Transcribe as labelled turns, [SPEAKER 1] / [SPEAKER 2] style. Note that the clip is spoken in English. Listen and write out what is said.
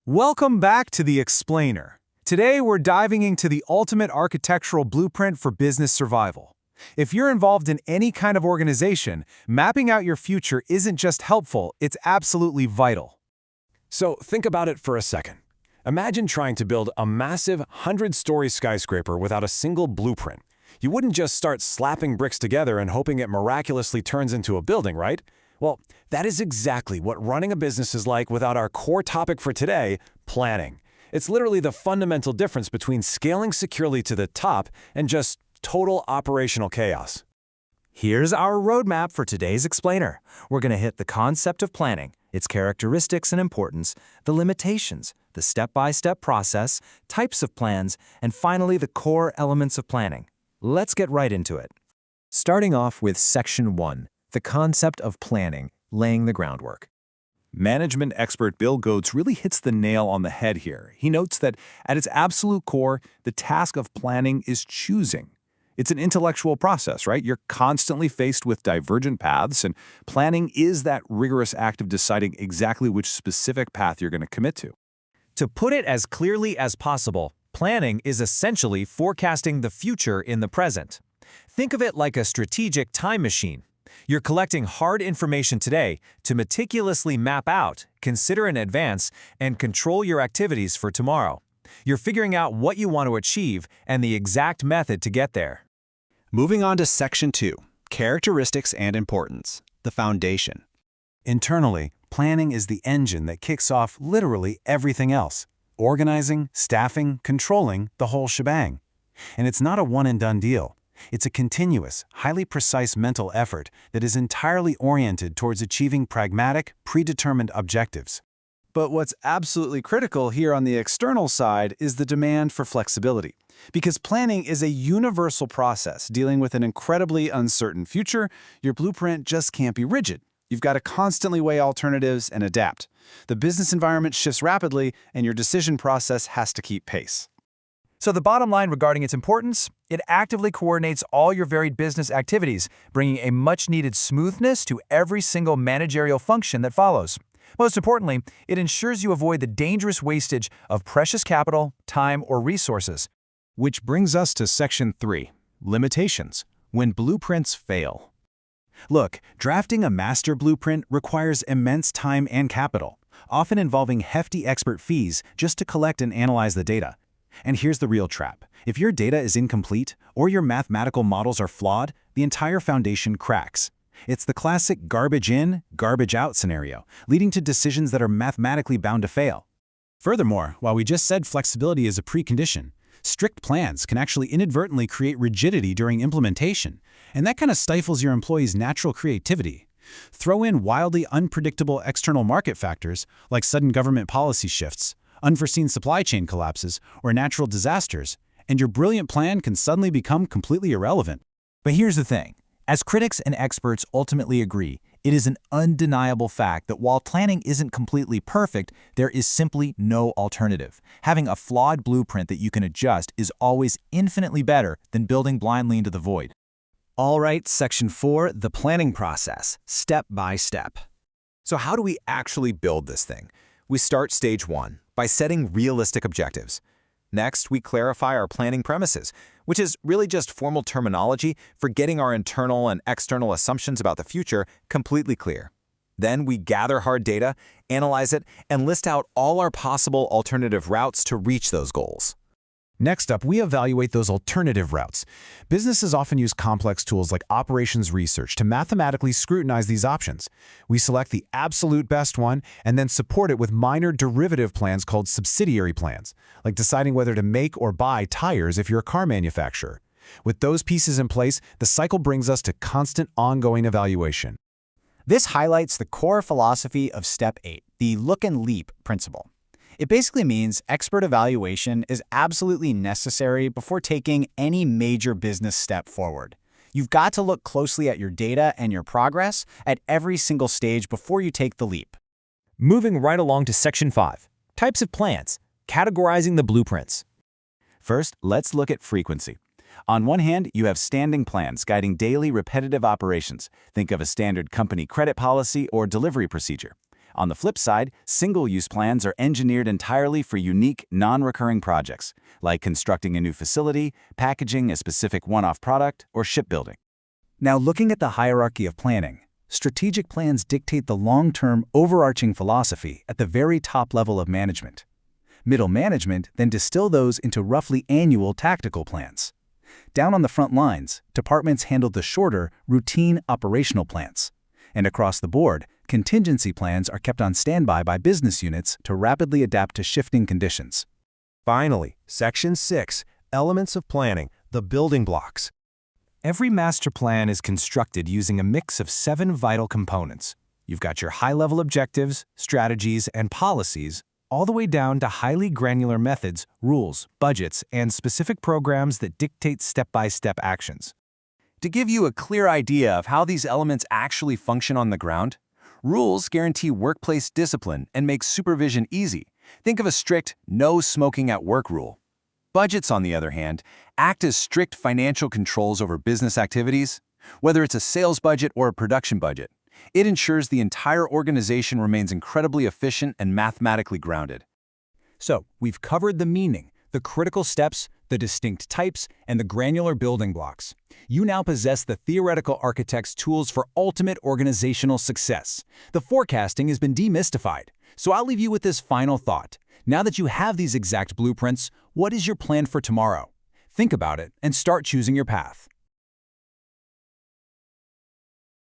[SPEAKER 1] Welcome back to The Explainer. Today we're diving into the ultimate architectural blueprint for business survival. If you're involved in any kind of organization, mapping out your future isn't just helpful, it's absolutely vital.
[SPEAKER 2] So think about it for a second. Imagine trying to build a massive 100-story skyscraper without a single blueprint. You wouldn't just start slapping bricks together and hoping it miraculously turns into a building, right? Well, that is exactly what running a business is like without our core topic for today, planning. It's literally the fundamental difference between scaling securely to the top and just total operational chaos.
[SPEAKER 3] Here's our roadmap for today's explainer. We're going to hit the concept of planning, its characteristics and importance, the limitations, the step-by-step process, types of plans, and finally the core elements of planning. Let's get right into it.
[SPEAKER 4] Starting off with Section 1, the concept of planning, laying the groundwork. Management expert Bill Gates really hits the nail on the head here. He notes that at its absolute core, the task of planning is choosing. It's an intellectual process, right? You're constantly faced with divergent paths, and planning is that rigorous act of deciding exactly which specific path you're going to commit to.
[SPEAKER 1] To put it as clearly as possible, planning is essentially forecasting the future in the present. Think of it like a strategic time machine. You're collecting hard information today to meticulously map out, consider in advance, and control your activities for tomorrow. You're figuring out what you want to achieve and the exact method to get there.
[SPEAKER 5] Moving on to Section 2, characteristics and importance, the foundation.
[SPEAKER 6] Internally, planning is the engine that kicks off literally everything else. Organizing, staffing, controlling, the whole shebang. And it's not a one-and-done deal. It's a continuous, highly precise mental effort that is entirely oriented towards achieving pragmatic, predetermined objectives.
[SPEAKER 7] But what's absolutely critical here on the external side is the demand for flexibility. Because planning is a universal process dealing with an incredibly uncertain future, your blueprint just can't be rigid. You've got to constantly weigh alternatives and adapt. The business environment shifts rapidly, and your decision process has to keep pace.
[SPEAKER 3] So the bottom line regarding its importance, it actively coordinates all your varied business activities, bringing a much-needed smoothness to every single managerial function that follows. Most importantly, it ensures you avoid the dangerous wastage of precious capital, time, or resources.
[SPEAKER 4] Which brings us to Section 3, limitations, when blueprints fail. Look, drafting a master blueprint requires immense time and capital, often involving hefty expert fees just to collect and analyze the data. And here's the real trap. If your data is incomplete or your mathematical models are flawed, the entire foundation cracks. It's the classic garbage in, garbage out scenario, leading to decisions that are mathematically bound to fail. Furthermore, while we just said flexibility is a precondition, strict plans can actually inadvertently create rigidity during implementation, and that kind of stifles your employees' natural creativity. Throw in wildly unpredictable external market factors like sudden government policy shifts, unforeseen supply chain collapses, or natural disasters, and your brilliant plan can suddenly become completely irrelevant.
[SPEAKER 3] But here's the thing. As critics and experts ultimately agree, it is an undeniable fact that while planning isn't completely perfect, there is simply no alternative. Having a flawed blueprint that you can adjust is always infinitely better than building blindly into the void.
[SPEAKER 5] All right, Section 4, the planning process, step by step.
[SPEAKER 8] So how do we actually build this thing? We start stage 1 by setting realistic objectives. Next, we clarify our planning premises, which is really just formal terminology for getting our internal and external assumptions about the future completely clear. Then we gather hard data, analyze it, and list out all our possible alternative routes to reach those goals.
[SPEAKER 6] Next up, we evaluate those alternative routes. Businesses often use complex tools like operations research to mathematically scrutinize these options. We select the absolute best one and then support it with minor derivative plans called subsidiary plans, like deciding whether to make or buy tires if you're a car manufacturer. With those pieces in place, the cycle brings us to constant ongoing evaluation.
[SPEAKER 9] This highlights the core philosophy of Step 8, the look and leap principle. It basically means expert evaluation is absolutely necessary before taking any major business step forward. You've got to look closely at your data and your progress at every single stage before you take the leap.
[SPEAKER 3] Moving right along to Section 5, types of plans, categorizing the blueprints.
[SPEAKER 4] First, let's look at frequency. On one hand, you have standing plans guiding daily repetitive operations. Think of a standard company credit policy or delivery procedure. On the flip side, single-use plans are engineered entirely for unique, non-recurring projects, like constructing a new facility, packaging a specific one-off product, or shipbuilding. Now, looking at the hierarchy of planning, strategic plans dictate the long-term, overarching philosophy at the very top level of management. Middle management then distill those into roughly annual tactical plans. Down on the front lines, departments handle the shorter, routine operational plans. And across the board, contingency plans are kept on standby by business units to rapidly adapt to shifting conditions.
[SPEAKER 10] Finally, Section 6, Elements of Planning, the building blocks.
[SPEAKER 3] Every master plan is constructed using a mix of 7 vital components. You've got your high-level objectives, strategies, and policies, all the way down to highly granular methods, rules, budgets, and specific programs that dictate step-by-step actions.
[SPEAKER 7] To give you a clear idea of how these elements actually function on the ground, rules guarantee workplace discipline and make supervision easy. Think of a strict no smoking at work rule. Budgets, on the other hand, act as strict financial controls over business activities. Whether it's a sales budget or a production budget, it ensures the entire organization remains incredibly efficient and mathematically grounded.
[SPEAKER 3] So, we've covered the meaning, the critical steps, the distinct types, and the granular building blocks. You now possess the theoretical architect's tools for ultimate organizational success. The forecasting has been demystified. So I'll leave you with this final thought. Now that you have these exact blueprints, what is your plan for tomorrow? Think about it and start choosing your path.